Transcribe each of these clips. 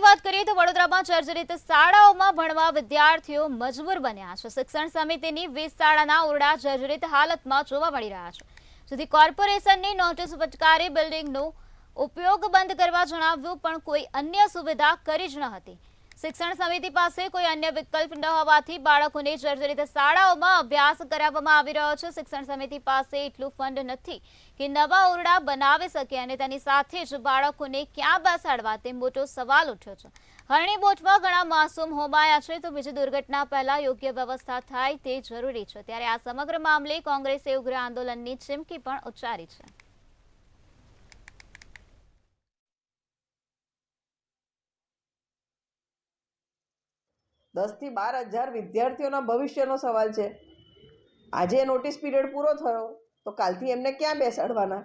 વાત કરીએ તો વડોદરામાં જર્જરિત શાળાઓમાં ભણવા વિદ્યાર્થીઓ મજબૂર બન્યા છે। શિક્ષણ સમિતિની 20 શાળાના ઓરડા જર્જરિત હાલતમાં જોવા મળી રહ્યા છે, જેથી કોર્પોરેશનની નોટિસ ફટકારી બિલ્ડિંગનો ઉપયોગ બંધ કરવા જણાવ્યું, પણ કોઈ અન્ય સુવિધા કરી જ ન હતી। શિક્ષણ સમિતિ પાસે કોઈ અન્ય વિકલ્પ ન હોવાથી બાળકોને જર્જરિત શાળાઓમાં અભ્યાસ કરાવવામાં આવી રહ્યો છે। શિક્ષણ સમિતિ પાસે એટલું ફંડ નથી કે નવા ઓરડા બનાવી શકે, અને તેની સાથે જ બાળકોને ક્યાં બેસાડવા તે મોટો સવાલ ઉઠ્યો છે। હરણી બોટમાં ઘણા માસૂમ હોમાયા છે, તો બીજી દુર્ઘટના પહેલા યોગ્ય વ્યવસ્થા થાય તે જરૂરી છે। ત્યારે આ સમગ્ર મામલે કોંગ્રેસે ઉગ્ર આંદોલનની ચીમકી પણ ઉચ્ચારી છે। 10 થી 12,000 વિદ્યાર્થીઓના ભવિષ્યનો સવાલ છે। આજે નોટિસ પીરિયડ પૂરો થયો તો કાલથી એમને ક્યાં બેસાડવાના?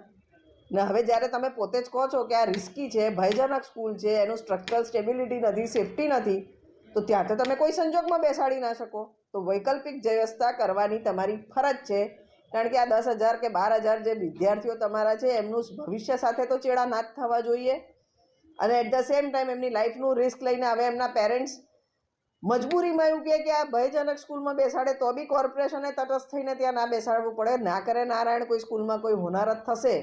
ને હવે જ્યારે તમે પોતે જ કહો છો કે આ રિસ્કી છે, ભયજનક સ્કૂલ છે, એનું સ્ટ્રક્ચરલ સ્ટેબિલિટી નથી, સેફટી નથી, તો ત્યાં તો તમે કોઈ સંજોગમાં બેસાડી ના શકો। તો વૈકલ્પિક વ્યવસ્થા કરવાની તમારી ફરજ છે, કારણ કે આ 10,000 કે 12,000 જે વિદ્યાર્થીઓ તમારા છે એમનું ભવિષ્ય સાથે તો ચેડા ના જ થવા જોઈએ। અને એટ ધ સેમ ટાઈમ એમની લાઈફનું રિસ્ક લઈને હવે એમના પેરેન્ટ્સ મજબૂરીમાં એવું કહે કે આ ભયજનક સ્કૂલમાં બેસાડે તો બી કોર્પોરેશને તટસ્થ થઈને ત્યાં ના બેસાડવું પડે। ના કરે નારાયણ કોઈ સ્કૂલમાં કોઈ હોનારત થશે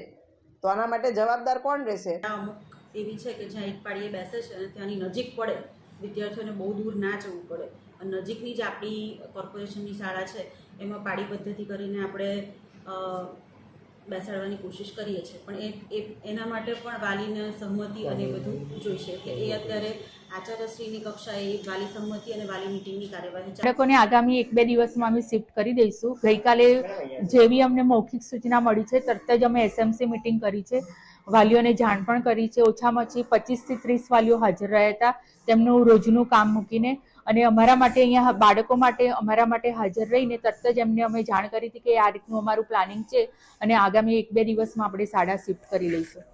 તો આના માટે જવાબદાર કોણ રહેશે? અમુક એવી છે કે જ્યાં એક પાડીએ બેસે છે અને ત્યાંની નજીક પડે, વિદ્યાર્થીઓને બહુ દૂર ના જવું પડે, અને નજીકની જ આપણી કોર્પોરેશનની શાળા છે એમાં પાડી પદ્ધતિ કરીને આપણે બેસાડવાની કોશિશ કરીએ છીએ, પણ એના માટે પણ વાલીને સહમતિ અને બધું જોઈશે, એટલે એ અત્યારે આચાર્યશ્રીની કક્ષાએ વાલી સહમતિ અને વાલી મીટિંગની કાર્યવાહી બાળકોને આગામી 1-2 દિવસમાં અમે શિફ્ટ કરી દઈશું। ગઈકાલે જેવી અમને મૌખિક સૂચના મળી છે તરત જ અમે એસએમસી મીટિંગ કરી છે, વાલીઓને જાણ પણ કરી છે। ઓછામાં ઓછી 25 થી 30 વાલીઓ હાજર રહ્યા હતા તેમનું રોજનું કામ મૂકીને, અને અમારા માટે અહીંયા બાળકો માટે અમારા માટે હાજર રહીને તરત જ એમને અમે જાણ કરી હતી કે આ રીતનું અમારું પ્લાનિંગ છે અને આગામી 1-2 દિવસમાં આપણે શાળા શિફ્ટ કરી લઈશું।